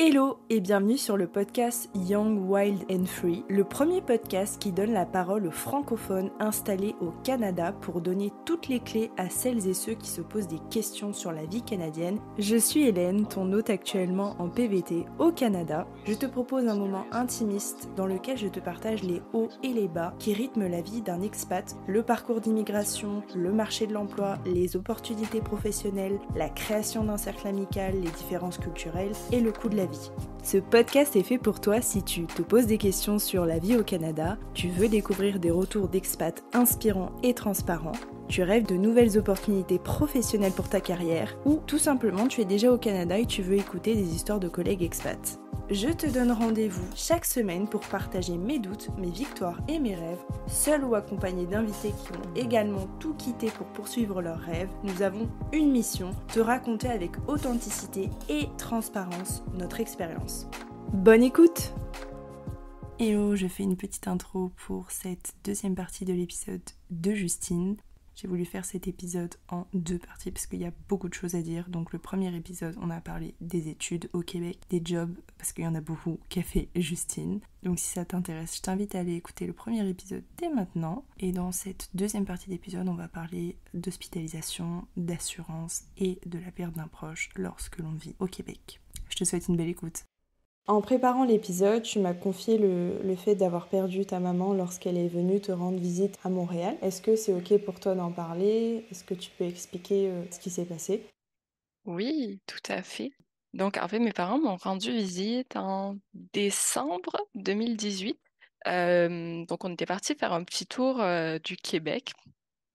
Hello et bienvenue sur le podcast Young, Wild and Free, le premier podcast qui donne la parole aux francophones installés au Canada pour donner toutes les clés à celles et ceux qui se posent des questions sur la vie canadienne. Je suis Hélène, ton hôte actuellement en PVT au Canada. Je te propose un moment intimiste dans lequel je te partage les hauts et les bas qui rythment la vie d'un expat, le parcours d'immigration, le marché de l'emploi, les opportunités professionnelles, la création d'un cercle amical, les différences culturelles et le coût de la vie. Ce podcast est fait pour toi si tu te poses des questions sur la vie au Canada, tu veux découvrir des retours d'expats inspirants et transparents, tu rêves de nouvelles opportunités professionnelles pour ta carrière, ou tout simplement tu es déjà au Canada et tu veux écouter des histoires de collègues expats. Je te donne rendez-vous chaque semaine pour partager mes doutes, mes victoires et mes rêves, seul ou accompagné d'invités qui ont également tout quitté pour poursuivre leurs rêves. Nous avons une mission, te raconter avec authenticité et transparence notre expérience. Bonne écoute! Hello, je fais une petite intro pour cette deuxième partie de l'épisode de Justine. J'ai voulu faire cet épisode en deux parties parce qu'il y a beaucoup de choses à dire. Donc le premier épisode, on a parlé des études au Québec, des jobs, parce qu'il y en a beaucoup qu'a fait Justine. Donc si ça t'intéresse, je t'invite à aller écouter le premier épisode dès maintenant. Et dans cette deuxième partie d'épisode, on va parler d'hospitalisation, d'assurance et de la perte d'un proche lorsque l'on vit au Québec. Je te souhaite une belle écoute. En préparant l'épisode, tu m'as confié le fait d'avoir perdu ta maman lorsqu'elle est venue te rendre visite à Montréal. Est-ce que c'est ok pour toi d'en parler? Est-ce que tu peux expliquer ce qui s'est passé? Oui, tout à fait. Donc, en fait, mes parents m'ont rendu visite en décembre 2018. Donc, on était partis faire un petit tour du Québec.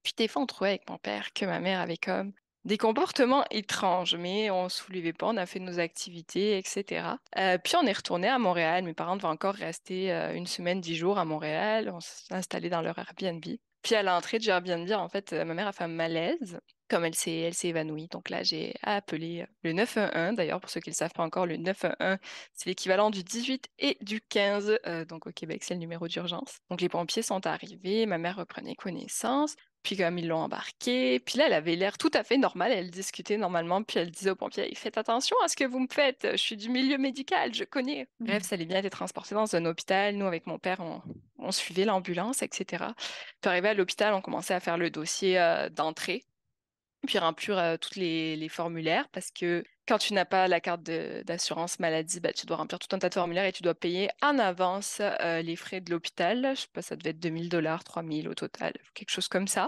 Puis, des fois, on trouvait avec mon père que ma mère avait comme des comportements étranges, mais on ne soulevait pas, on a fait nos activités, etc. Puis, on est retourné à Montréal. Mes parents devaient encore rester une semaine, 10 jours à Montréal. On s'est installé dans leur Airbnb. Puis, à l'entrée du Airbnb, en fait, ma mère a fait un malaise comme elle s'est évanouie. Donc là, j'ai appelé le 911. D'ailleurs, pour ceux qui ne le savent pas encore, le 911, c'est l'équivalent du 18 et du 15. Donc au Québec, c'est le numéro d'urgence. Donc les pompiers sont arrivés, ma mère reprenait connaissance. Puis comme ils l'ont embarquée, puis là, elle avait l'air tout à fait normale. Elle discutait normalement, puis elle disait aux pompiers, faites attention à ce que vous me faites. Je suis du milieu médical, je connais. Bref, ça allait bien être transporté dans un hôpital. Nous, avec mon père, on suivait l'ambulance, etc. Puis arrivé à l'hôpital, on commençait à faire le dossier d'entrée puis remplir tous les formulaires parce que quand tu n'as pas la carte d'assurance maladie, bah, tu dois remplir tout un tas de formulaires et tu dois payer en avance les frais de l'hôpital. Je sais pas, ça devait être 2000 $, 3000 au total, quelque chose comme ça.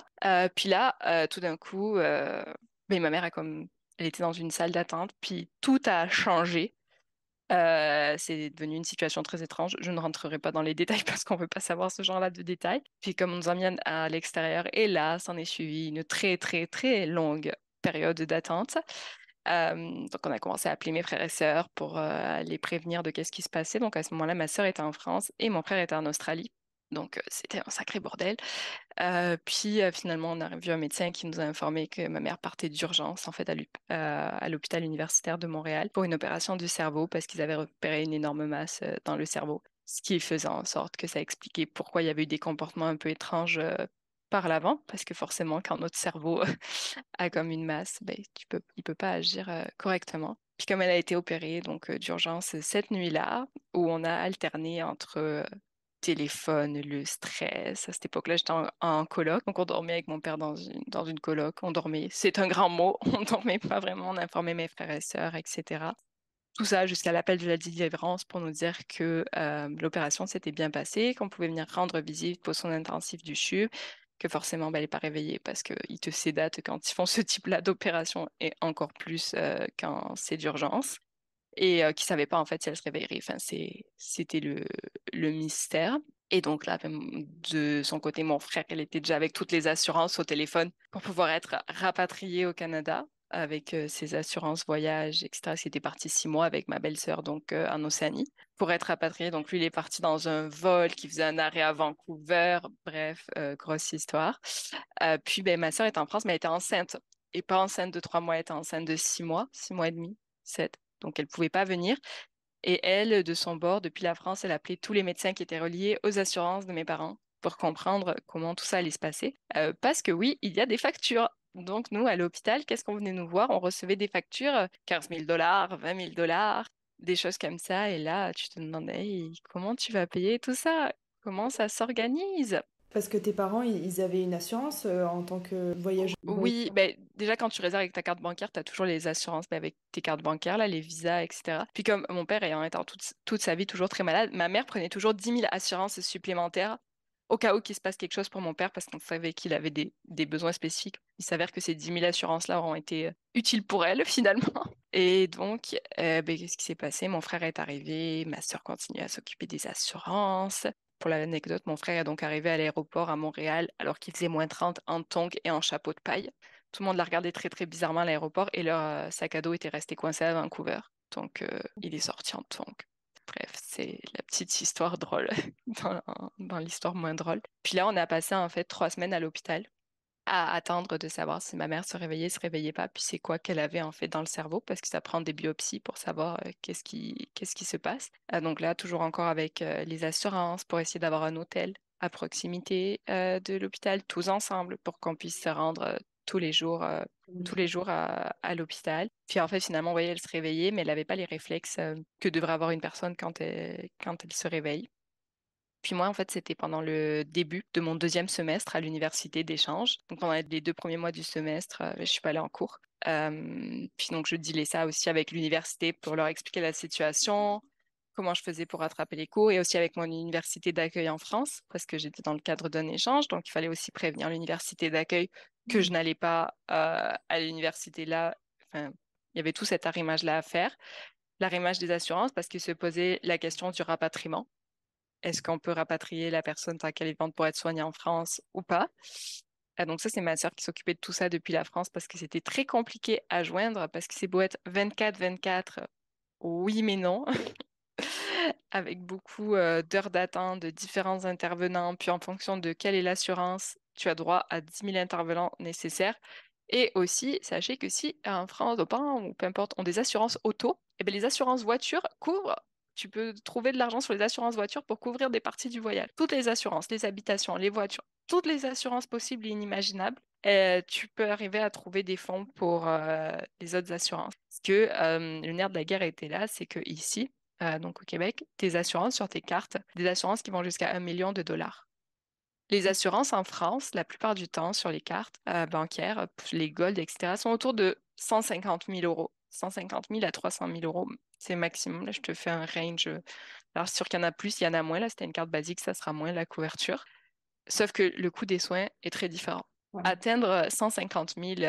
Puis là, tout d'un coup, ben, ma mère elle était dans une salle d'attente, puis tout a changé. C'est devenu une situation très étrange. Je ne rentrerai pas dans les détails parce qu'on ne veut pas savoir ce genre-là de détails. Puis comme on nous emmène à l'extérieur, et là, s'en est suivi une très, très, très longue période d'attente. Donc on a commencé à appeler mes frères et sœurs pour les prévenir de qu'est-ce qui se passait. Donc à ce moment-là, ma sœur était en France et mon frère était en Australie. Donc c'était un sacré bordel. Puis finalement, on a vu un médecin qui nous a informé que ma mère partait d'urgence en fait à l'hôpital universitaire de Montréal pour une opération du cerveau parce qu'ils avaient repéré une énorme masse dans le cerveau, ce qui faisait en sorte que ça expliquait pourquoi il y avait eu des comportements un peu étranges par l'avant, parce que forcément, quand notre cerveau a comme une masse, ben, il peut pas agir correctement. Puis comme elle a été opérée donc d'urgence cette nuit-là, où on a alterné entre téléphone, le stress. À cette époque-là, j'étais en coloc. Donc, on dormait avec mon père dans une coloc. On dormait, c'est un grand mot. On dormait pas vraiment. On informait mes frères et sœurs, etc. Tout ça jusqu'à l'appel de la délivrance pour nous dire que l'opération s'était bien passée, qu'on pouvait venir rendre visite pour son intensif du CHUV, que forcément, ben, elle n'est pas réveillée parce qu'ils te sédatent quand ils font ce type-là d'opération et encore plus quand c'est d'urgence et qui savait pas en fait si elle se réveillerait. Enfin, c'était le mystère. Et donc là, même de son côté, mon frère, elle était déjà avec toutes les assurances au téléphone pour pouvoir être rapatrié au Canada avec ses assurances voyage, etc. C'était parti 6 mois avec ma belle-sœur donc en Océanie pour être rapatrié. Donc lui, il est parti dans un vol qui faisait un arrêt à Vancouver. Bref, grosse histoire. Puis ben, ma sœur est en France, mais elle était enceinte. Et pas enceinte de 3 mois, elle était enceinte de 6 mois, 6 mois et demi, 7. Donc, elle ne pouvait pas venir. Et elle, de son bord, depuis la France, elle appelait tous les médecins qui étaient reliés aux assurances de mes parents pour comprendre comment tout ça allait se passer. Parce que oui, il y a des factures. Donc, nous, à l'hôpital, qu'est-ce qu'on venait nous voir? On recevait des factures, 15 000 $, 20 000 $. des choses comme ça. Et là, tu te demandes, hey, comment tu vas payer tout ça? Comment ça s'organise? Parce que tes parents, ils avaient une assurance en tant que voyageur. Oui, ben, déjà quand tu réserves avec ta carte bancaire, tu as toujours les assurances ben, avec tes cartes bancaires, là, les visas, etc. Puis comme mon père ayant été toute sa vie toujours très malade, ma mère prenait toujours 10 000 assurances supplémentaires au cas où qu'il se passe quelque chose pour mon père parce qu'on savait qu'il avait des besoins spécifiques. Il s'avère que ces 10 000 assurances-là auront été utiles pour elle finalement. Et donc, ben, qu'est-ce qui s'est passé? Mon frère est arrivé, ma sœur continue à s'occuper des assurances. Pour l'anecdote, mon frère est donc arrivé à l'aéroport à Montréal alors qu'il faisait -30 en tongs et en chapeau de paille. Tout le monde l'a regardé très très bizarrement à l'aéroport et leur sac à dos était resté coincé à Vancouver. Donc il est sorti en tongs. Bref, c'est la petite histoire drôle dans, dans l'histoire moins drôle. Puis là, on a passé en fait 3 semaines à l'hôpital à attendre de savoir si ma mère se réveillait pas, puis c'est quoi qu'elle avait en fait dans le cerveau, parce que ça prend des biopsies pour savoir qu'est-ce qui se passe. Donc là, toujours encore avec les assurances pour essayer d'avoir un hôtel à proximité de l'hôpital, tous ensemble, pour qu'on puisse se rendre tous les jours à l'hôpital. Puis en fait, finalement, vous voyez, elle se réveillait, mais elle n'avait pas les réflexes que devrait avoir une personne quand elle se réveille. Puis moi, en fait, c'était pendant le début de mon 2e semestre à l'université d'échange. Donc pendant les 2 premiers mois du semestre, je suis pas allée en cours. Puis donc je dealais ça aussi avec l'université pour leur expliquer la situation, comment je faisais pour rattraper les cours et aussi avec mon université d'accueil en France parce que j'étais dans le cadre d'un échange. Donc il fallait aussi prévenir l'université d'accueil que je n'allais pas à l'université là. Enfin, il y avait tout cet arrimage-là à faire. L'arrimage des assurances parce qu'il se posait la question du rapatriement. Est-ce qu'on peut rapatrier la personne tant qu'elle est vivante pour être soignée en France ou pas? Donc ça, c'est ma sœur qui s'occupait de tout ça depuis la France parce que c'était très compliqué à joindre parce que c'est beau être 24-24, oui mais non, avec beaucoup d'heures d'attente de différents intervenants, puis en fonction de quelle est l'assurance, tu as droit à 10 000 intervenants nécessaires. Et aussi, sachez que si en France, au PAN ou peu importe, ont des assurances auto, eh bien, les assurances voitures couvrent. Tu peux trouver de l'argent sur les assurances voitures pour couvrir des parties du voyage. Toutes les assurances, les habitations, les voitures, toutes les assurances possibles et inimaginables, tu peux arriver à trouver des fonds pour les autres assurances. Parce que le nerf de la guerre était là, c'est que ici, donc au Québec, tes assurances sur tes cartes, des assurances qui vont jusqu'à 1 million de dollars. Les assurances en France, la plupart du temps, sur les cartes bancaires, les Gold, etc., sont autour de 150 000 euros. 150 000 à 300 000 euros, c'est maximum. Là, je te fais un range. Alors, c'est sûr qu'il y en a plus, il y en a moins. Là, c'était une carte basique, ça sera moins la couverture. Sauf que le coût des soins est très différent. Ouais. Atteindre 150 000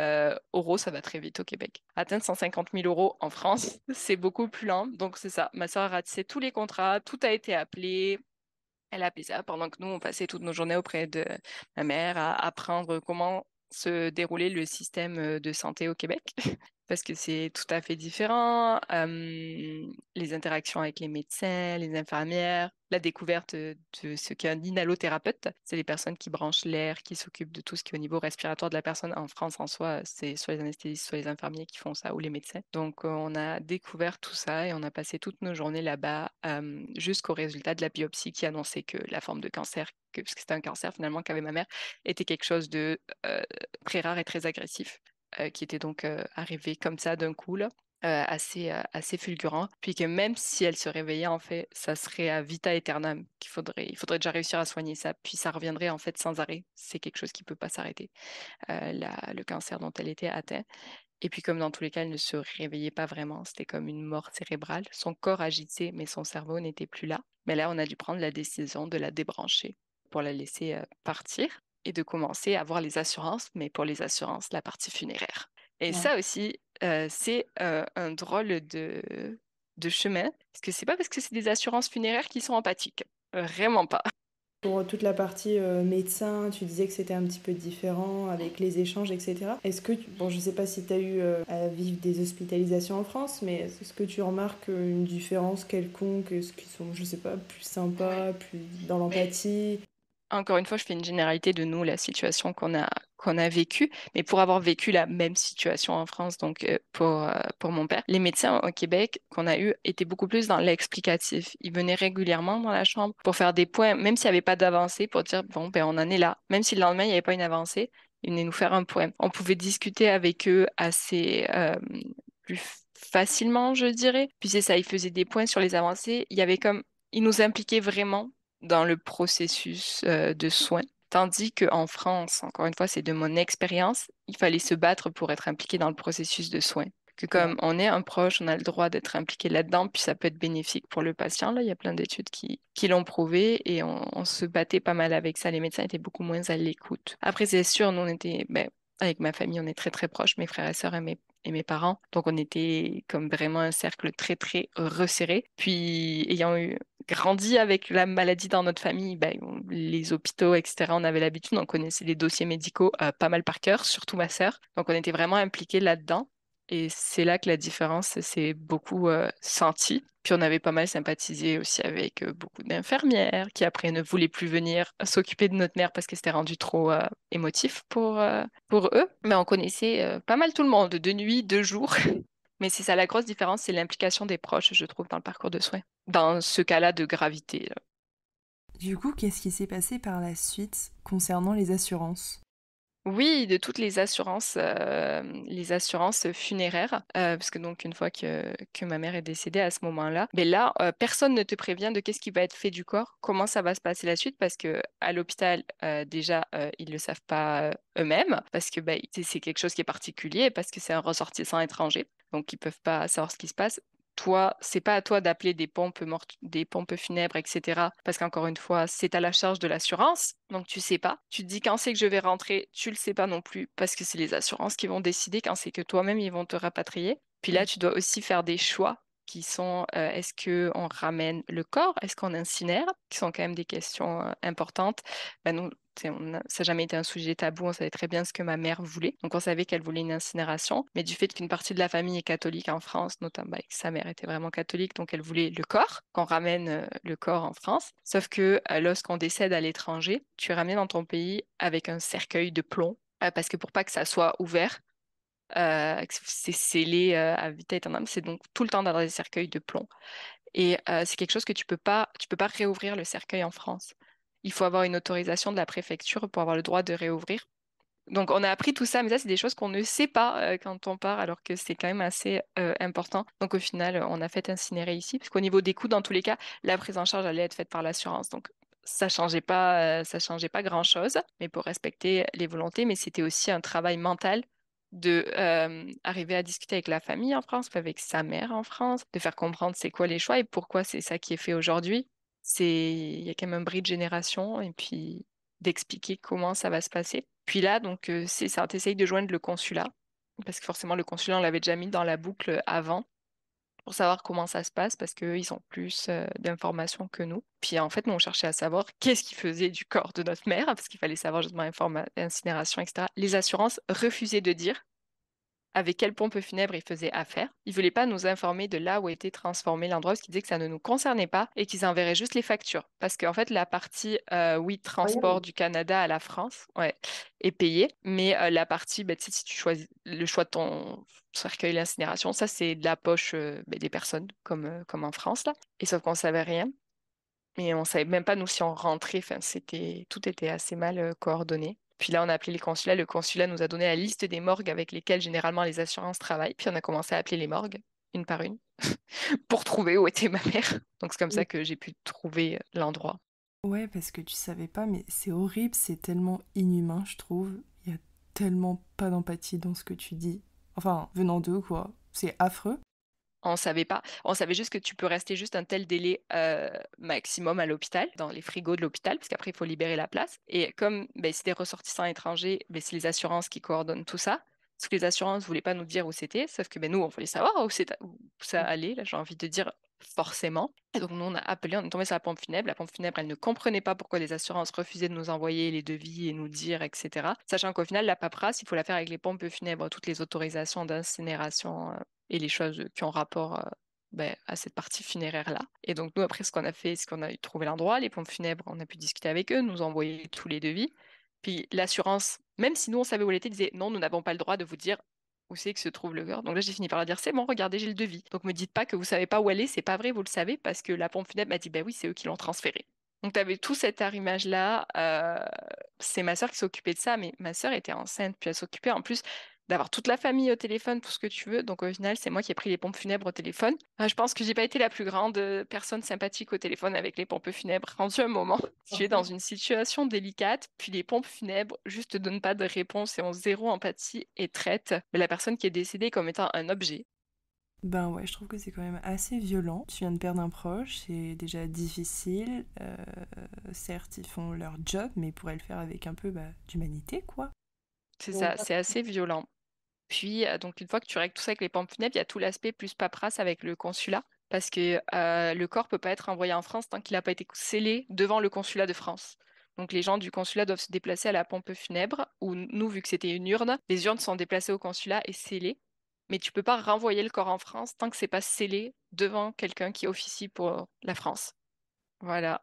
euros, ça va très vite au Québec. Atteindre 150 000 euros en France, c'est beaucoup plus lent. Donc, c'est ça. Ma soeur a ratissé tous les contrats, tout a été appelé. Elle a appelé ça pendant que nous, on passait toutes nos journées auprès de ma mère à apprendre comment se déroulait le système de santé au Québec, parce que c'est tout à fait différent. Les interactions avec les médecins, les infirmières, la découverte de ce qu'est un inhalothérapeute, c'est les personnes qui branchent l'air, qui s'occupent de tout ce qui est au niveau respiratoire de la personne. En France, en soi, c'est soit les anesthésistes, soit les infirmiers qui font ça, ou les médecins. Donc, on a découvert tout ça et on a passé toutes nos journées là-bas jusqu'au résultat de la biopsie qui annonçait que la forme de cancer, parce que c'était un cancer finalement qu'avait ma mère, était quelque chose de très rare et très agressif, qui était donc arrivé comme ça d'un coup, là. Assez fulgurant, puis que même si elle se réveillait, en fait, ça serait à vita aeternam il faudrait déjà réussir à soigner ça, puis ça reviendrait en fait sans arrêt. C'est quelque chose qui peut pas s'arrêter, le cancer dont elle était atteinte. Et puis comme dans tous les cas, elle ne se réveillait pas vraiment, c'était comme une mort cérébrale. Son corps agissait, mais son cerveau n'était plus là. Mais là, on a dû prendre la décision de la débrancher pour la laisser partir et de commencer à voir les assurances, mais pour les assurances, la partie funéraire. Et Ouais. ça aussi, c'est un drôle de chemin, parce que c'est pas parce que c'est des assurances funéraires qui sont empathiques. Vraiment pas. Pour toute la partie médecin, tu disais que c'était un petit peu différent avec les échanges, etc. Est-ce que, bon, je sais pas si tu as eu à vivre des hospitalisations en France, mais est-ce que tu remarques une différence quelconque? Est-ce qu'ils sont, je sais pas, plus sympas, plus dans Mais l'empathie? encore une fois, je fais une généralité de nous, la situation qu'on a vécue, mais pour avoir vécu la même situation en France, donc pour mon père, les médecins au Québec qu'on a eu étaient beaucoup plus dans l'explicatif. Ils venaient régulièrement dans la chambre pour faire des points, même s'il n'y avait pas d'avancée, pour dire, bon, ben on en est là. Même si le lendemain, il n'y avait pas une avancée, ils venaient nous faire un point. On pouvait discuter avec eux assez plus facilement, je dirais. Puis c'est ça, il faisait des points sur les avancées. Il nous impliquait vraiment dans le processus de soins. Tandis qu'en France, encore une fois, c'est de mon expérience, il fallait se battre pour être impliqué dans le processus de soins. Que C'est vrai. comme on est un proche, on a le droit d'être impliqué là-dedans, puis ça peut être bénéfique pour le patient. Là, il y a plein d'études qui l'ont prouvé et on se battait pas mal avec ça. Les médecins étaient beaucoup moins à l'écoute. Après, c'est sûr, nous, on était, ben, avec ma famille, on est très, très proches, mes frères et sœurs et mes parents. Donc, on était comme vraiment un cercle très, très resserré. Puis, ayant grandi avec la maladie dans notre famille, ben, les hôpitaux, etc., on avait l'habitude, on connaissait les dossiers médicaux pas mal par cœur, surtout ma sœur. Donc, on était vraiment impliqués là-dedans. Et c'est là que la différence s'est beaucoup sentie. Puis on avait pas mal sympathisé aussi avec beaucoup d'infirmières qui après ne voulaient plus venir s'occuper de notre mère parce que c'était rendu trop émotif pour eux. Mais on connaissait pas mal tout le monde, de nuit, de jour. Mais c'est ça la grosse différence, c'est l'implication des proches, je trouve, dans le parcours de soins. Dans ce cas-là de gravité, là. Du coup, qu'est-ce qui s'est passé par la suite concernant les assurances? Oui, de toutes les assurances funéraires, parce que donc une fois que ma mère est décédée à ce moment-là, mais là, personne ne te prévient de qu'est-ce qui va être fait du corps, comment ça va se passer la suite, parce que à l'hôpital, déjà, ils le savent pas eux-mêmes, parce que bah, c'est quelque chose qui est particulier, parce que c'est un ressortissant étranger, donc ils peuvent pas savoir ce qui se passe. Toi, c'est pas à toi d'appeler des pompes funèbres, etc. Parce qu'encore une fois, c'est à la charge de l'assurance. Donc, tu sais pas. Tu te dis quand c'est que je vais rentrer, tu le sais pas non plus parce que c'est les assurances qui vont décider quand c'est que toi-même ils vont te rapatrier. Puis là, tu dois aussi faire des choix qui sont est-ce que on ramène le corps, est-ce qu'on incinère, qui sont quand même des questions importantes. Ben, nous, ça n'a jamais été un sujet tabou, on savait très bien ce que ma mère voulait. Donc on savait qu'elle voulait une incinération, mais du fait qu'une partie de la famille est catholique en France, notamment que sa mère était vraiment catholique, donc elle voulait le corps, qu'on ramène le corps en France. Sauf que lorsqu'on décède à l'étranger, tu es ramené dans ton pays avec un cercueil de plomb, parce que pour pas que ça soit ouvert, que c'est scellé à vita aeternam, c'est donc tout le temps dans des cercueils de plomb. Et c'est quelque chose que tu peux pas réouvrir le cercueil en France. Il faut avoir une autorisation de la préfecture pour avoir le droit de réouvrir. Donc on a appris tout ça, mais ça c'est des choses qu'on ne sait pas quand on part, alors que c'est quand même assez important. Donc au final, on a fait incinérer ici, parce qu'au niveau des coûts, dans tous les cas, la prise en charge allait être faite par l'assurance. Donc ça changeait pas grand-chose, mais pour respecter les volontés. Mais c'était aussi un travail mental de arriver à discuter avec la famille en France, puis avec sa mère en France, de faire comprendre c'est quoi les choix et pourquoi c'est ça qui est fait aujourd'hui. Il y a quand même un bris de génération et puis d'expliquer comment ça va se passer. Puis là, donc, c'est ça, t'essayes de joindre le consulat, parce que forcément, le consulat, on l'avait déjà mis dans la boucle avant, pour savoir comment ça se passe, parce qu'eux, ils ont plus d'informations que nous. Puis en fait, nous, on cherchait à savoir qu'est-ce qui faisait du corps de notre mère, parce qu'il fallait savoir justement incinération, etc. Les assurances refusaient de dire avec quelle pompe funèbre il faisait affaire. Ils ne voulaient pas nous informer de là où était transformé l'endroit parce qu'ils disaient que ça ne nous concernait pas et qu'ils enverraient juste les factures. Parce qu'en fait, la partie, oui, transport Incroyable. du Canada à la France, ouais, est payée. Mais la partie, ben, tu sais, si tu choisis le choix de ton cercueil l'incinération, ça, c'est de la poche ben, des personnes, comme en France, là. Et sauf qu'on ne savait rien. Et on savait même pas, nous, si on rentrait. Enfin, tout était assez mal coordonné. Puis là, on a appelé les consulats. Le consulat nous a donné la liste des morgues avec lesquelles généralement les assurances travaillent. Puis on a commencé à appeler les morgues, une par une, pour trouver où était ma mère. Donc c'est comme ça que j'ai pu trouver l'endroit. Ouais, parce que tu savais pas, mais c'est horrible, c'est tellement inhumain, je trouve. Il y a tellement pas d'empathie dans ce que tu dis. Enfin, venant d'eux, quoi. C'est affreux. On savait pas. On savait juste que tu peux rester juste un tel délai maximum à l'hôpital, dans les frigos de l'hôpital, parce qu'après, il faut libérer la place. Et comme ben, c'est des ressortissants étrangers, ben, c'est les assurances qui coordonnent tout ça. Parce que les assurances ne voulaient pas nous dire où c'était, sauf que ben, nous, on voulait savoir où ça allait, là, j'ai envie de dire forcément. Et donc, nous, on a appelé, on est tombé sur la pompe funèbre. La pompe funèbre, elle ne comprenait pas pourquoi les assurances refusaient de nous envoyer les devis et nous dire, etc. Sachant qu'au final, la paperasse, il faut la faire avec les pompes funèbres, toutes les autorisations d'incinération et les choses qui ont rapport ben, à cette partie funéraire-là. Et donc, nous, après, ce qu'on a fait, c'est qu'on a trouvé l'endroit, les pompes funèbres, on a pu discuter avec eux, nous envoyer tous les devis. Puis l'assurance, même si nous, on savait où elle était, disait non, nous n'avons pas le droit de vous dire où c'est que se trouve le cœur. Donc là, j'ai fini par leur dire c'est bon, regardez, j'ai le devis. Donc, me dites pas que vous savez pas où elle est, c'est pas vrai, vous le savez, parce que la pompe funèbre m'a dit ben oui, c'est eux qui l'ont transférée. Donc, tu avais tout cet arrimage-là. C'est ma sœur qui s'occupait de ça, mais ma sœur était enceinte, puis elle s'occupait en plus. d'avoir toute la famille au téléphone, tout ce que tu veux. Donc au final, c'est moi qui ai pris les pompes funèbres au téléphone. Je pense que j'ai pas été la plus grande personne sympathique au téléphone avec les pompes funèbres. Rendu un moment, tu es dans une situation délicate, puis les pompes funèbres juste te donnent pas de réponse et ont zéro empathie et traitent la personne qui est décédée comme étant un objet. Ben ouais, je trouve que c'est quand même assez violent. Tu viens de perdre un proche, c'est déjà difficile. Certes, ils font leur job, mais ils pourraient le faire avec un peu d'humanité, quoi. C'est ça, c'est assez violent. Puis, donc, une fois que tu règles tout ça avec les pompes funèbres, il y a tout l'aspect plus paperasse avec le consulat, parce que le corps peut pas être envoyé en France tant qu'il n'a pas été scellé devant le consulat de France. Donc, les gens du consulat doivent se déplacer à la pompe funèbre, ou nous, vu que c'était une urne, les urnes sont déplacées au consulat et scellées. Mais tu peux pas renvoyer le corps en France tant que c'est pas scellé devant quelqu'un qui officie pour la France. Voilà.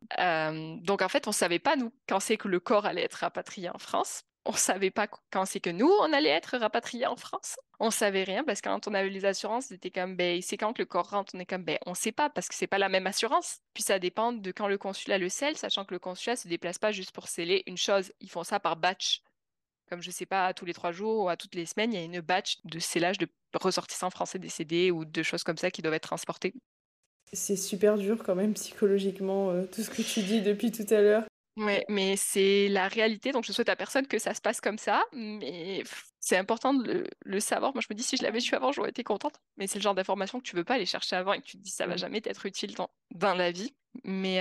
Donc en fait, on savait pas, nous, quand c'est que le corps allait être rapatrié en France. On savait pas quand c'est que nous, on allait être rapatriés en France. On savait rien parce que quand on avait les assurances, c'était comme, ben, c'est quand que le corps rentre, on est comme, ben, on sait pas parce que c'est pas la même assurance. Puis ça dépend de quand le consulat le scelle, sachant que le consulat se déplace pas juste pour sceller une chose. Ils font ça par batch. Comme je sais pas, à tous les 3 jours ou à toutes les semaines, il y a une batch de scellage de ressortissants français décédés ou de choses comme ça qui doivent être transportées. C'est super dur quand même psychologiquement, tout ce que tu dis depuis tout à l'heure. Ouais, mais c'est la réalité, donc je souhaite à personne que ça se passe comme ça, mais c'est important de le savoir. Moi, je me dis, si je l'avais su avant, j'aurais été contente, mais c'est le genre d'information que tu veux pas aller chercher avant et que tu te dis, ça va jamais t'être utile dans la vie. Mais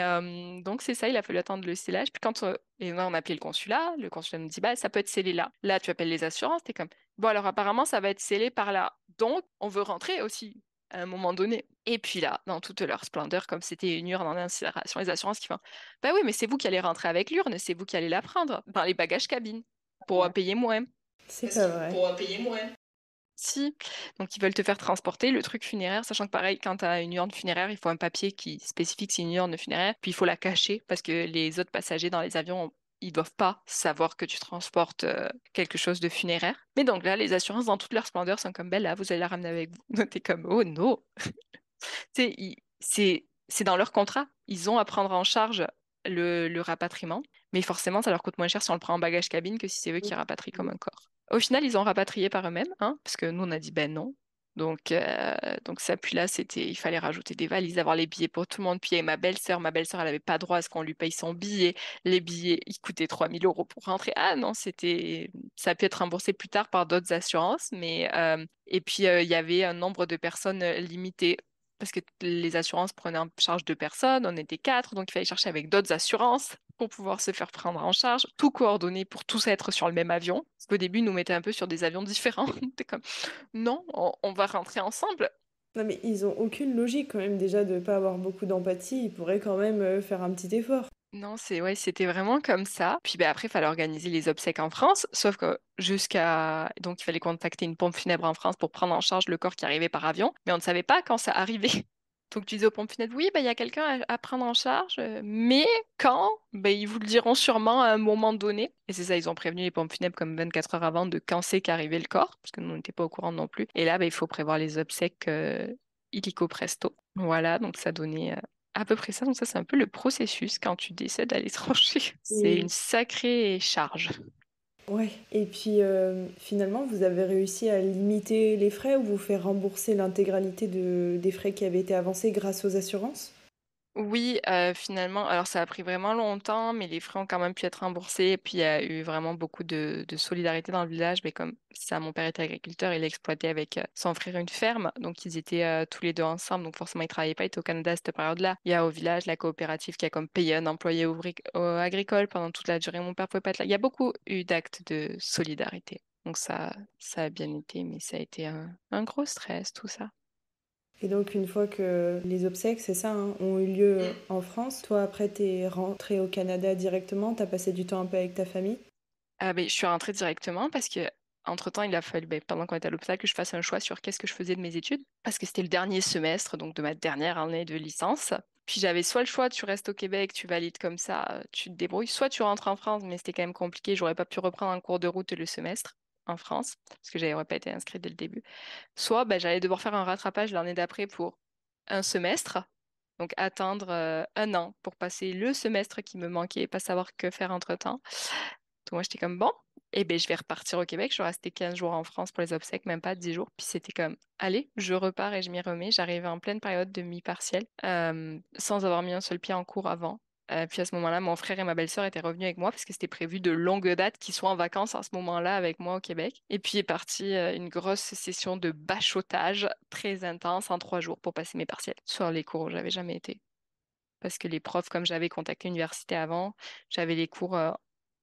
donc, c'est ça, il a fallu attendre le scellage. Puis quand et là, on a appelé le consulat nous dit, bah, ça peut être scellé là. Là, tu appelles les assurances, t'es comme, bon, alors apparemment, ça va être scellé par là. Donc, on veut rentrer aussi à un moment donné. Et puis là, dans toute leur splendeur, comme c'était une urne en incinération, les assurances qui font bah oui, mais c'est vous qui allez rentrer avec l'urne, c'est vous qui allez la prendre dans les bagages cabine pour payer moins. C'est pas vrai. Pour payer moins. Si. Donc ils veulent te faire transporter le truc funéraire, sachant que pareil, quand tu as une urne funéraire, il faut un papier qui spécifie que c'est une urne funéraire, puis il faut la cacher parce que les autres passagers dans les avions, ils doivent pas savoir que tu transportes quelque chose de funéraire. Mais donc là, les assurances dans toute leur splendeur sont comme, ben là, vous allez la ramener avec vous. T'es comme, oh non, tu sais, c'est dans leur contrat. Ils ont à prendre en charge le rapatriement, mais forcément, ça leur coûte moins cher si on le prend en bagage cabine que si c'est eux qui rapatrient comme un corps. Au final, ils ont rapatrié par eux-mêmes, hein, parce que nous, on a dit ben non. Donc ça, puis là, il fallait rajouter des valises, avoir les billets pour tout le monde. Puis il y avait ma belle-sœur, elle n'avait pas droit à ce qu'on lui paye son billet. Les billets, ils coûtaient 3 000 € pour rentrer. Ah non, ça a pu être remboursé plus tard par d'autres assurances, et puis il y avait un nombre de personnes limité parce que les assurances prenaient en charge 2 personnes, on était 4, donc il fallait chercher avec d'autres assurances pour pouvoir se faire prendre en charge, tout coordonné pour tous être sur le même avion. Parce qu'au début, ils nous mettaient un peu sur des avions différents. T'es comme, non, on va rentrer ensemble. Non mais ils ont aucune logique quand même déjà de pas avoir beaucoup d'empathie, ils pourraient quand même faire un petit effort. Non, ouais, c'était vraiment comme ça. Puis ben, après, il fallait organiser les obsèques en France, sauf que donc il fallait contacter une pompe funèbre en France pour prendre en charge le corps qui arrivait par avion, mais on ne savait pas quand ça arrivait. Donc tu disais aux pompes funèbres, oui, ben, il y a quelqu'un à prendre en charge, mais quand? Ben, ils vous le diront sûrement à un moment donné. Et c'est ça, ils ont prévenu les pompes funèbres comme 24 heures avant de quand c'est qu'arrivait le corps, parce que nous, on n'était pas au courant non plus. Et là, ben, il faut prévoir les obsèques illico presto. Voilà, donc ça donnait à peu près ça. Donc ça, c'est un peu le processus quand tu décèdes à l'étranger. C'est Et une sacrée charge. ouais. Et puis finalement, vous avez réussi à limiter les frais ou vous faire rembourser l'intégralité des frais qui avaient été avancés grâce aux assurances? Oui, finalement, alors ça a pris vraiment longtemps, mais les frais ont quand même pu être remboursés. Et puis il y a eu vraiment beaucoup de solidarité dans le village. Mais comme ça, mon père était agriculteur, il exploitait avec son frère une ferme. Donc ils étaient tous les deux ensemble. Donc forcément, ils travaillaient pas, ils étaient au Canada à cette période-là. Il y a au village la coopérative qui a comme payé un employé agricole pendant toute la durée. Mon père pouvait pas être là. Il y a beaucoup eu d'actes de solidarité. Donc ça a bien été, mais ça a été un gros stress, tout ça. Et donc une fois que les obsèques, c'est ça, hein, ont eu lieu en France, toi après t'es rentré au Canada directement, t'as passé du temps un peu avec ta famille? Ah ben, je suis rentrée directement parce que entre-temps, il a fallu, ben, pendant qu'on était à l'hôpital, que je fasse un choix sur qu'est-ce que je faisais de mes études. Parce que c'était le dernier semestre, donc de ma dernière année de licence. Puis j'avais soit le choix, tu restes au Québec, tu valides comme ça, tu te débrouilles, soit tu rentres en France, mais c'était quand même compliqué, j'aurais pas pu reprendre en cours de route le semestre en France, parce que j'aurais pas été inscrite dès le début. Soit ben, j'allais devoir faire un rattrapage l'année d'après pour un semestre, donc attendre 1 an pour passer le semestre qui me manquait et pas savoir que faire entre-temps. Donc moi, j'étais comme, bon, eh ben, je vais repartir au Québec. Je suis restée 15 jours en France pour les obsèques, même pas 10 jours. Puis c'était comme, allez, je repars et je m'y remets. J'arrivais en pleine période de mi-partiel, sans avoir mis un seul pied en cours avant. Puis à ce moment-là, mon frère et ma belle-sœur étaient revenus avec moi parce que c'était prévu de longue date qu'ils soient en vacances à ce moment-là avec moi au Québec. Et puis est partie une grosse session de bachotage très intense en 3 jours pour passer mes partiels sur les cours où j'avais jamais été. Parce que les profs, comme j'avais contacté l'université avant, j'avais les cours,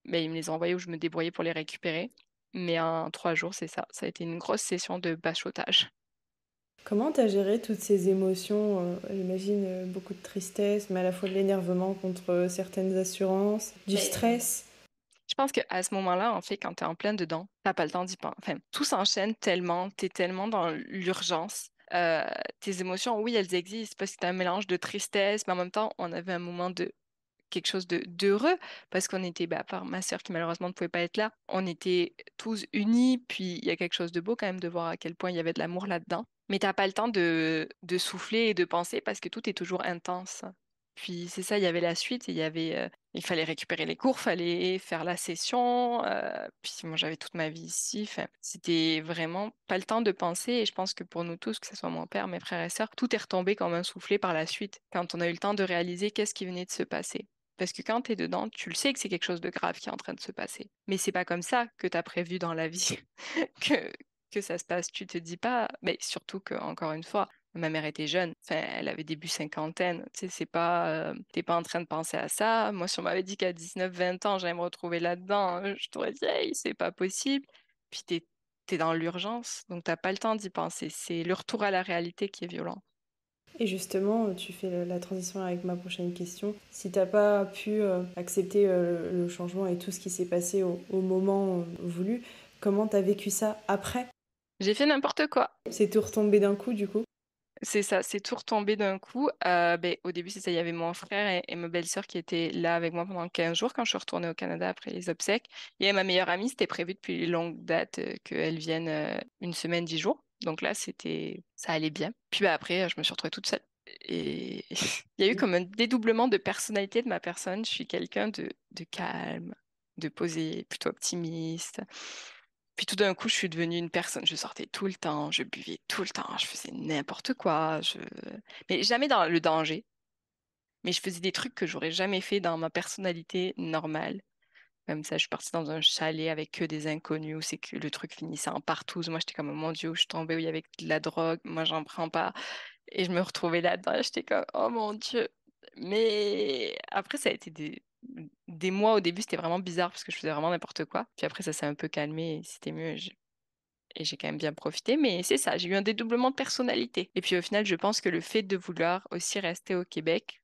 mais ils me les envoyaient où je me débrouillais pour les récupérer. Mais en 3 jours, c'est ça. Ça a été une grosse session de bachotage. Comment t'as géré toutes ces émotions j'imagine beaucoup de tristesse, mais à la fois de l'énervement contre certaines assurances, du Mais stress. je pense qu'à ce moment-là, en fait, quand t'es en plein dedans, t'as pas le temps d'y penser. Enfin, tout s'enchaîne tellement, t'es tellement dans l'urgence. Tes émotions, oui, elles existent parce que t'as un mélange de tristesse, mais en même temps, on avait un moment de quelque chose de d'heureux parce qu'on était, bah, à part ma sœur qui malheureusement ne pouvait pas être là, on était tous unis, puis il y a quelque chose de beau quand même de voir à quel point il y avait de l'amour là-dedans. Mais t'as pas le temps de souffler et de penser parce que tout est toujours intense. Puis c'est ça, il y avait la suite, il fallait récupérer les cours, fallait faire la session. Puis moi j'avais toute ma vie ici. Enfin, c'était vraiment pas le temps de penser. Et je pense que pour nous tous, que ce soit mon père, mes frères et sœurs, tout est retombé comme un soufflé par la suite quand on a eu le temps de réaliser qu'est-ce qui venait de se passer. Parce que quand tu es dedans, tu le sais que c'est quelque chose de grave qui est en train de se passer. Mais c'est pas comme ça que tu as prévu dans la vie que, que ça se passe. Tu te dis pas, mais surtout que, encore une fois, ma mère était jeune, enfin, elle avait début cinquantaine. Tu sais, c'est pas, t'es pas en train de penser à ça. Moi, si on m'avait dit qu'à 19, 20 ans, j'allais me retrouver là-dedans, je t'aurais dit, hey, c'est pas possible. Puis t'es dans l'urgence, donc t'as pas le temps d'y penser. C'est le retour à la réalité qui est violent. Et justement, tu fais la transition avec ma prochaine question. Si t'as pas pu accepter le changement et tout ce qui s'est passé au moment voulu, comment t'as vécu ça après? J'ai fait n'importe quoi. C'est tout retombé d'un coup du coup? C'est ça, c'est tout retombé d'un coup. Ben, au début, c'est ça, il y avait mon frère et ma belle-sœur qui étaient là avec moi pendant 15 jours quand je suis retournée au Canada après les obsèques. Et ma meilleure amie, c'était prévu depuis longue date qu'elle vienne une semaine, 10 jours. Donc là, ça allait bien. Puis ben, après, je me suis retrouvée toute seule. Et il y a eu comme un dédoublement de personnalité de ma personne. Je suis quelqu'un de calme, de posé, plutôt optimiste. Puis tout d'un coup, je suis devenue une personne. Je sortais tout le temps, je buvais tout le temps, je faisais n'importe quoi. Mais jamais dans le danger. Mais je faisais des trucs que j'aurais jamais fait dans ma personnalité normale. Comme ça, je suis partie dans un chalet avec que des inconnus où c'est que le truc finissait en partouze. Moi, j'étais comme, oh mon Dieu, où je suis tombée où il y avait de la drogue. Moi, j'en prends pas. Et je me retrouvais là-dedans. J'étais comme, oh mon Dieu. Mais après, ça a été des mois au début, c'était vraiment bizarre parce que je faisais vraiment n'importe quoi. Puis après, ça s'est un peu calmé et c'était mieux. Et j'ai quand même bien profité, mais c'est ça, j'ai eu un dédoublement de personnalité. Et puis au final, je pense que le fait de vouloir aussi rester au Québec,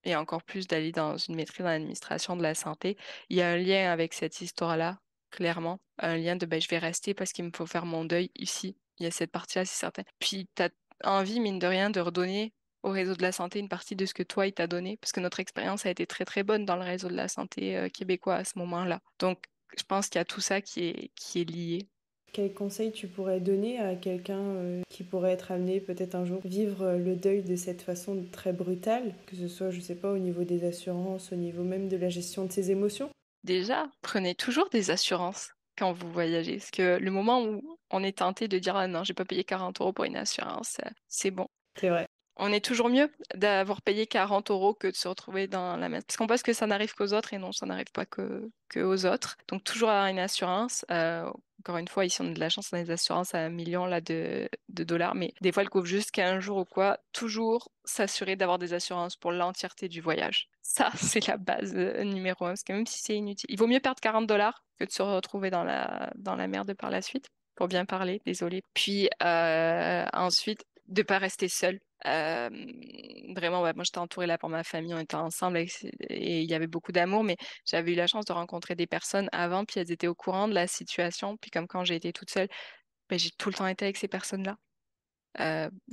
et encore plus d'aller dans une maîtrise dans l'administration de la santé, il y a un lien avec cette histoire-là, clairement. Un lien de ben, je vais rester parce qu'il me faut faire mon deuil ici. Il y a cette partie-là, c'est certain. Puis tu as envie, mine de rien, de redonner au réseau de la santé une partie de ce que toi, il t'a donné, parce que notre expérience a été très, très bonne dans le réseau de la santé québécois à ce moment-là. Donc, je pense qu'il y a tout ça qui est lié. Quel conseil tu pourrais donner à quelqu'un qui pourrait être amené peut-être un jour vivre le deuil de cette façon très brutale, que ce soit, je sais pas, au niveau des assurances, au niveau même de la gestion de ses émotions? Déjà, prenez toujours des assurances quand vous voyagez. Parce que le moment où on est tenté de dire, ah non, j'ai pas payé 40 euros pour une assurance, c'est bon. C'est vrai. On est toujours mieux d'avoir payé 40 euros que de se retrouver dans la même. Parce qu'on pense que ça n'arrive qu'aux autres et non, ça n'arrive pas que aux autres. Donc, toujours avoir une assurance. Encore une fois, ici, on a de la chance, on a des assurances à 1 million là, de dollars, mais des fois, elles couvrent juste 15 jours ou quoi. Toujours s'assurer d'avoir des assurances pour l'entièreté du voyage. Ça, c'est la base numéro un. Parce que même si c'est inutile, il vaut mieux perdre 40 dollars que de se retrouver dans la merde par la suite. Pour bien parler, désolé. Puis ensuite, de pas rester seul. Euh, Vraiment, ouais, moi j'étais entourée là par ma famille, on était ensemble et il y avait beaucoup d'amour, mais j'avais eu la chance de rencontrer des personnes avant, puis elles étaient au courant de la situation. Puis comme quand j'ai été toute seule, ben, j'ai tout le temps été avec ces personnes-là.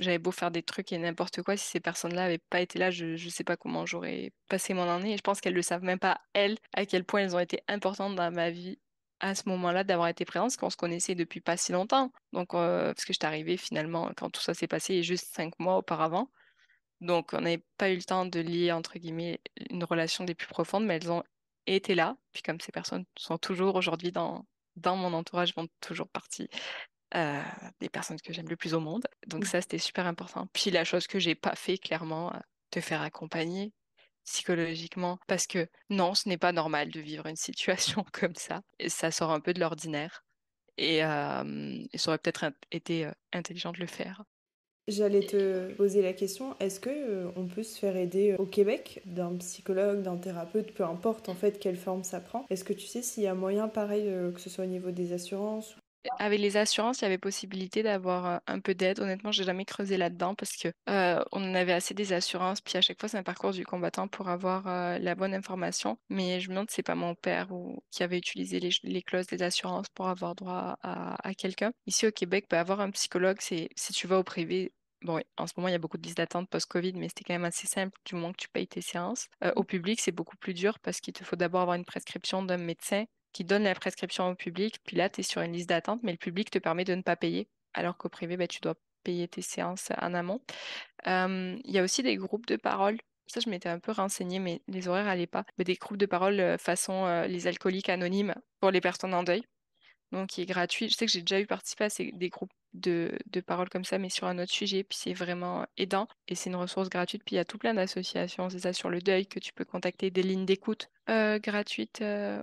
J'avais beau faire des trucs et n'importe quoi, si ces personnes-là n'avaient pas été là, je ne sais pas comment j'aurais passé mon année. Et je pense qu'elles ne le savent même pas, elles, à quel point elles ont été importantes dans ma vie à ce moment-là d'avoir été présentes, parce qu'on se connaissait depuis pas si longtemps. Donc, parce que je suis arrivée finalement quand tout ça s'est passé, il y a juste 5 mois auparavant. Donc, on n'avait pas eu le temps de lier, entre guillemets, une relation des plus profondes, mais elles ont étaient là. Puis comme ces personnes sont toujours aujourd'hui dans mon entourage, font toujours partie euh, des personnes que j'aime le plus au monde. Donc ça, c'était super important. Puis la chose que j'ai pas fait, clairement, te faire accompagner psychologiquement, parce que non, ce n'est pas normal de vivre une situation comme ça. Et ça sort un peu de l'ordinaire. Et ça aurait peut-être été intelligent de le faire. J'allais te poser la question, est-ce que on peut se faire aider au Québec d'un psychologue, d'un thérapeute, peu importe en fait quelle forme ça prend? Est-ce que tu sais s'il y a moyen pareil que ce soit au niveau des assurances? Avec les assurances, il y avait possibilité d'avoir un peu d'aide. Honnêtement, j'ai jamais creusé là-dedans parce que on en avait assez des assurances. Puis à chaque fois, c'est un parcours du combattant pour avoir la bonne information. Mais je me demande si c'est pas mon père qui avait utilisé les clauses des assurances pour avoir droit à quelqu'un. Ici au Québec, avoir un psychologue, c'est si tu vas au privé. Bon, oui, en ce moment, il y a beaucoup de listes d'attente post-Covid, mais c'était quand même assez simple du moment que tu payes tes séances. Au public, c'est beaucoup plus dur parce qu'il te faut d'abord avoir une prescription d'un médecin qui donne la prescription au public, puis là, tu es sur une liste d'attente, mais le public te permet de ne pas payer, alors qu'au privé, tu dois payer tes séances en amont. Il y a aussi des groupes de parole. Ça, je m'étais un peu renseignée, mais les horaires n'allaient pas. Mais des groupes de parole façon les alcooliques anonymes pour les personnes en deuil, donc qui est gratuit. Je sais que j'ai déjà eu participé à des groupes de parole comme ça, mais sur un autre sujet, puis c'est vraiment aidant et c'est une ressource gratuite. Puis il y a tout plein d'associations, c'est ça, sur le deuil que tu peux contacter, des lignes d'écoute gratuites.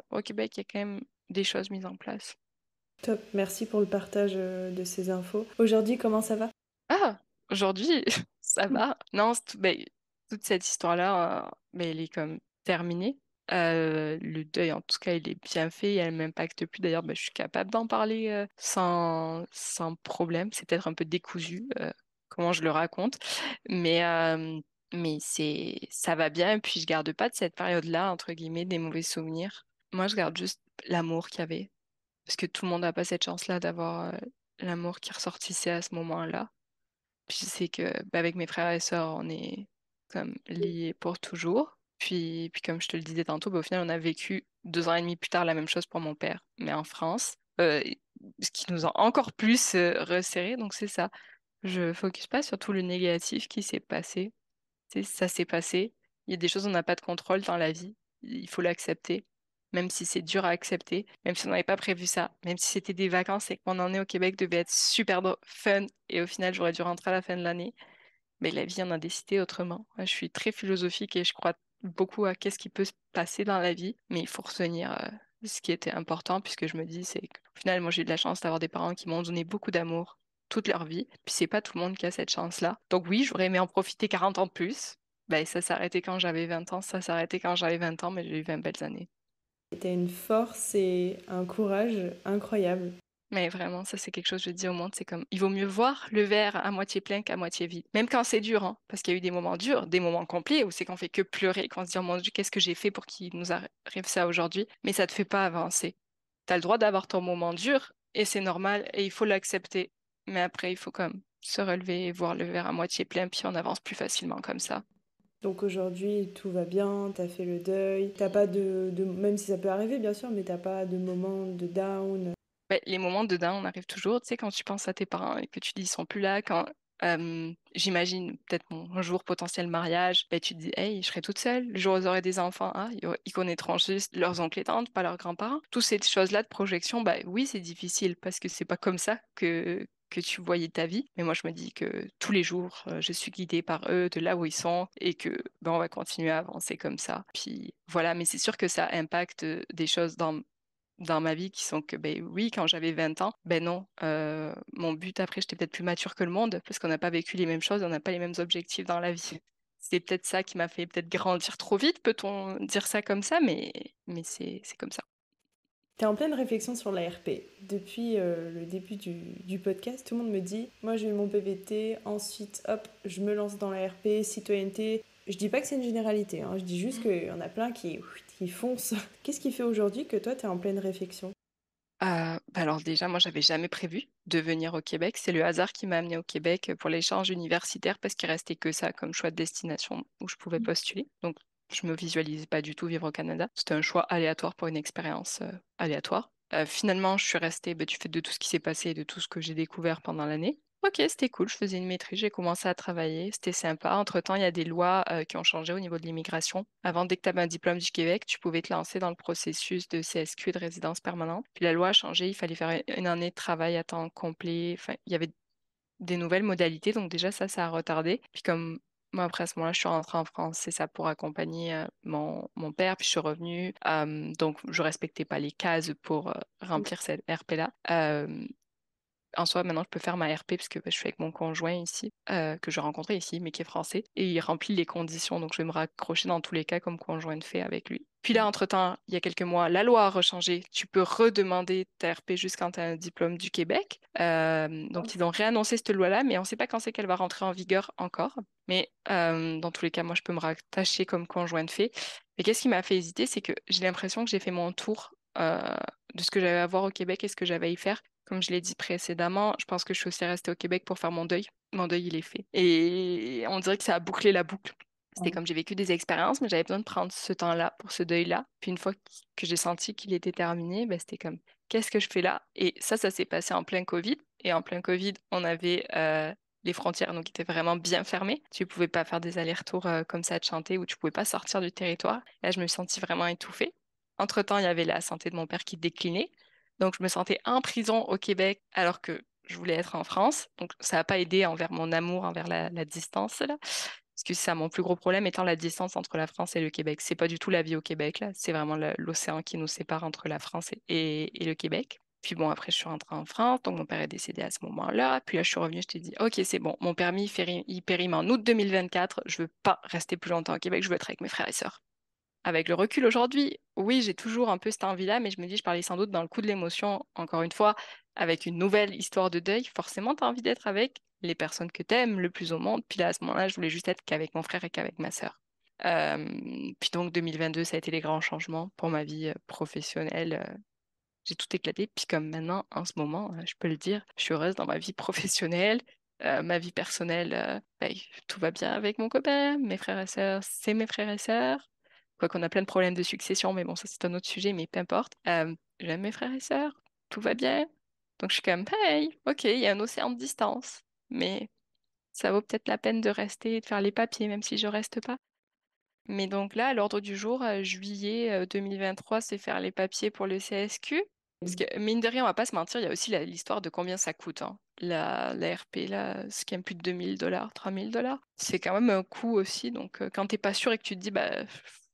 Au Québec, il y a quand même des choses mises en place. Top, merci pour le partage de ces infos. Aujourd'hui, comment ça va? Ah, aujourd'hui, ça va. Non, toute cette histoire-là, elle est comme terminée. Le deuil, en tout cas, il est bien fait et elle ne m'impacte plus. D'ailleurs, je suis capable d'en parler sans problème. C'est peut-être un peu décousu, comment je le raconte, mais, euh, mais ça va bien. Et puis, je garde pas de cette période-là, entre guillemets, des mauvais souvenirs. Moi, je garde juste l'amour qu'il y avait. Parce que tout le monde n'a pas cette chance-là d'avoir l'amour qui ressortissait à ce moment-là. Puis je sais que avec mes frères et sœurs, on est comme liés pour toujours. Puis comme je te le disais tantôt, au final, on a vécu 2 ans et demi plus tard la même chose pour mon père, mais en France, ce qui nous a encore plus resserrés. Donc c'est ça. Je focus pas sur tout le négatif qui s'est passé. Tu sais, ça s'est passé. Il y a des choses on n'a pas de contrôle dans la vie. Il faut l'accepter. Même si c'est dur à accepter, même si on n'avait pas prévu ça, même si c'était des vacances et qu'on en est au Québec devait être super fun et au final j'aurais dû rentrer à la fin de l'année, mais la vie en a décidé autrement. Moi, je suis très philosophique et je crois beaucoup à qu'est-ce qui peut se passer dans la vie, mais il faut retenir ce qui était important puisque je me dis c'est qu'au final moi j'ai eu de la chance d'avoir des parents qui m'ont donné beaucoup d'amour toute leur vie, puis c'est pas tout le monde qui a cette chance-là. Donc oui, j'aurais aimé en profiter 40 ans de plus. Ça s'est arrêté quand j'avais 20 ans, ça s'est arrêté quand j'avais 20 ans, mais j'ai eu 20 belles années. T'as une force et un courage incroyable. Mais vraiment, ça c'est quelque chose, je dis au monde, c'est comme, il vaut mieux voir le verre à moitié plein qu'à moitié vide. Même quand c'est dur, hein, parce qu'il y a eu des moments durs, des moments compliqués, où c'est qu'on fait que pleurer, qu'on se dit, oh mon Dieu, qu'est-ce que j'ai fait pour qu'il nous arrive ça aujourd'hui? Mais ça te fait pas avancer. T'as le droit d'avoir ton moment dur, et c'est normal, et il faut l'accepter. Mais après, il faut comme se relever et voir le verre à moitié plein, puis on avance plus facilement comme ça. Donc aujourd'hui, tout va bien, t'as fait le deuil, t'as pas même si ça peut arriver bien sûr, mais t'as pas de moment de down. Les moments de down, on arrive toujours, tu sais, quand tu penses à tes parents et que tu dis ils sont plus là, quand j'imagine peut-être mon jour potentiel mariage, tu te dis, hey, je serai toute seule, le jour où j'aurai des enfants, ah, ils connaîtront juste leurs oncles et tantes, pas leurs grands-parents. Toutes ces choses-là de projection, oui, c'est difficile parce que c'est pas comme ça que tu voyais ta vie. Mais moi, je me dis que tous les jours, je suis guidée par eux, de là où ils sont, et que on va continuer à avancer comme ça. Puis voilà, mais c'est sûr que ça impacte des choses dans ma vie qui sont que, oui, quand j'avais 20 ans, non, mon but après, j'étais peut-être plus mature que le monde parce qu'on n'a pas vécu les mêmes choses, on n'a pas les mêmes objectifs dans la vie. C'est peut-être ça qui m'a fait peut-être grandir trop vite, peut-on dire ça comme ça, mais c'est comme ça. T'es en pleine réflexion sur l'ARP. Depuis le début du podcast, tout le monde me dit, moi j'ai eu mon PVT, ensuite hop, je me lance dans l'ARP, citoyenneté. Je dis pas que c'est une généralité, hein, je dis juste qu'il y en a plein qui foncent. Qu'est-ce qui fait aujourd'hui que toi t'es en pleine réflexion? Alors déjà, moi, j'avais jamais prévu de venir au Québec. C'est le hasard qui m'a amené au Québec pour l'échange universitaire parce qu'il restait que ça comme choix de destination où je pouvais postuler. Donc, je me visualisais pas du tout vivre au Canada. C'était un choix aléatoire pour une expérience aléatoire. Finalement, je suis restée du fait de tout ce qui s'est passé et de tout ce que j'ai découvert pendant l'année. Ok, c'était cool. Je faisais une maîtrise, j'ai commencé à travailler. C'était sympa. Entre-temps, il y a des lois qui ont changé au niveau de l'immigration. Avant, dès que tu avais un diplôme du Québec, tu pouvais te lancer dans le processus de CSQ, de résidence permanente. Puis la loi a changé. Il fallait faire une année de travail à temps complet. Enfin, il y avait des nouvelles modalités. Donc déjà, ça a retardé. Puis comme moi, après à ce moment-là, je suis rentrée en France, c'est ça pour accompagner mon père. Puis je suis revenue. Donc, je respectais pas les cases pour remplir cette RP-là. En soi, maintenant, je peux faire ma RP parce que je suis avec mon conjoint ici, que j'ai rencontré ici, mais qui est français, et il remplit les conditions. Donc, je vais me raccrocher dans tous les cas comme conjoint de fait avec lui. Puis là, entre-temps, il y a quelques mois, la loi a rechangé. Tu peux redemander ta RP juste quand tu as un diplôme du Québec. Donc, ils ont réannoncé cette loi-là, mais on ne sait pas quand c'est qu'elle va rentrer en vigueur encore. Mais dans tous les cas, moi, je peux me rattacher comme conjoint de fait. Mais qu'est-ce qui m'a fait hésiter, c'est que j'ai l'impression que j'ai fait mon tour de ce que j'avais à voir au Québec et ce que j'avais à y faire. Comme je l'ai dit précédemment, je pense que je suis aussi restée au Québec pour faire mon deuil. Mon deuil, il est fait. Et on dirait que ça a bouclé la boucle. C'était comme j'ai vécu des expériences, mais j'avais besoin de prendre ce temps-là pour ce deuil-là. Puis une fois que j'ai senti qu'il était terminé, ben, c'était comme, qu'est-ce que je fais là? Et ça s'est passé en plein Covid. Et en plein Covid, on avait les frontières donc, qui étaient vraiment bien fermées. Tu ne pouvais pas faire des allers-retours comme ça de chanter ou tu ne pouvais pas sortir du territoire. Là, je me suis sentie vraiment étouffée. Entre-temps, il y avait la santé de mon père qui déclinait. Donc, je me sentais en prison au Québec alors que je voulais être en France. Donc, ça n'a pas aidé envers mon amour, envers la distance, là. Parce que c'est ça, mon plus gros problème étant la distance entre la France et le Québec. C'est pas du tout la vie au Québec, là. C'est vraiment l'océan qui nous sépare entre la France et le Québec. Puis bon, après, je suis rentrée en France, donc mon père est décédé à ce moment-là. Puis là, je suis revenue, je t'ai dit, OK, c'est bon, mon permis, il périme en août 2024. Je veux pas rester plus longtemps au Québec, je veux être avec mes frères et sœurs. Avec le recul aujourd'hui, oui, j'ai toujours un peu cette envie-là, mais je me dis, je parlais sans doute dans le coup de l'émotion, encore une fois, avec une nouvelle histoire de deuil. Forcément, tu as envie d'être avec les personnes que tu aimes le plus au monde. Puis là, à ce moment-là, je voulais juste être qu'avec mon frère et qu'avec ma sœur. Euh, Puis donc, 2022, ça a été les grands changements pour ma vie professionnelle. J'ai tout éclaté. Puis comme maintenant, en ce moment, je peux le dire, je suis heureuse dans ma vie professionnelle. Ma vie personnelle, ben, tout va bien avec mon copain, mes frères et sœurs, c'est mes frères et sœurs. Quoi qu'on a plein de problèmes de succession, mais bon, ça c'est un autre sujet, mais peu importe. J'aime mes frères et sœurs, tout va bien. Donc je suis comme, hey, ok, il y a un océan de distance, mais ça vaut peut-être la peine de rester et de faire les papiers, même si je reste pas. Mais donc là, à l'ordre du jour, juillet 2023, c'est faire les papiers pour le CSQ. Parce que mine de rien, on va pas se mentir, il y a aussi l'histoire de combien ça coûte, hein. La RP, là, ce qui est plus de 2000 $, 3000 $, c'est quand même un coût aussi. Donc quand t'es pas sûr et que tu te dis, bah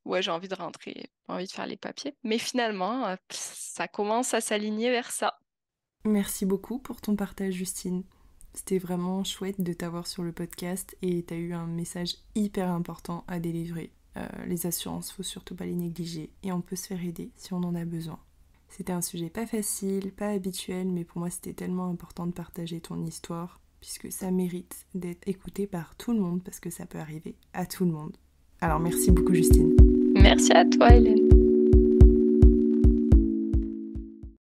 ouais, j'ai envie de rentrer, j'ai envie de faire les papiers. Mais finalement, ça commence à s'aligner vers ça. Merci beaucoup pour ton partage, Justine. C'était vraiment chouette de t'avoir sur le podcast et t'as eu un message hyper important à délivrer. Les assurances, faut surtout pas les négliger et on peut se faire aider si on en a besoin. C'était un sujet pas facile, pas habituel, mais pour moi c'était tellement important de partager ton histoire puisque ça mérite d'être écouté par tout le monde parce que ça peut arriver à tout le monde. Alors merci beaucoup, Justine. Merci à toi, Hélène.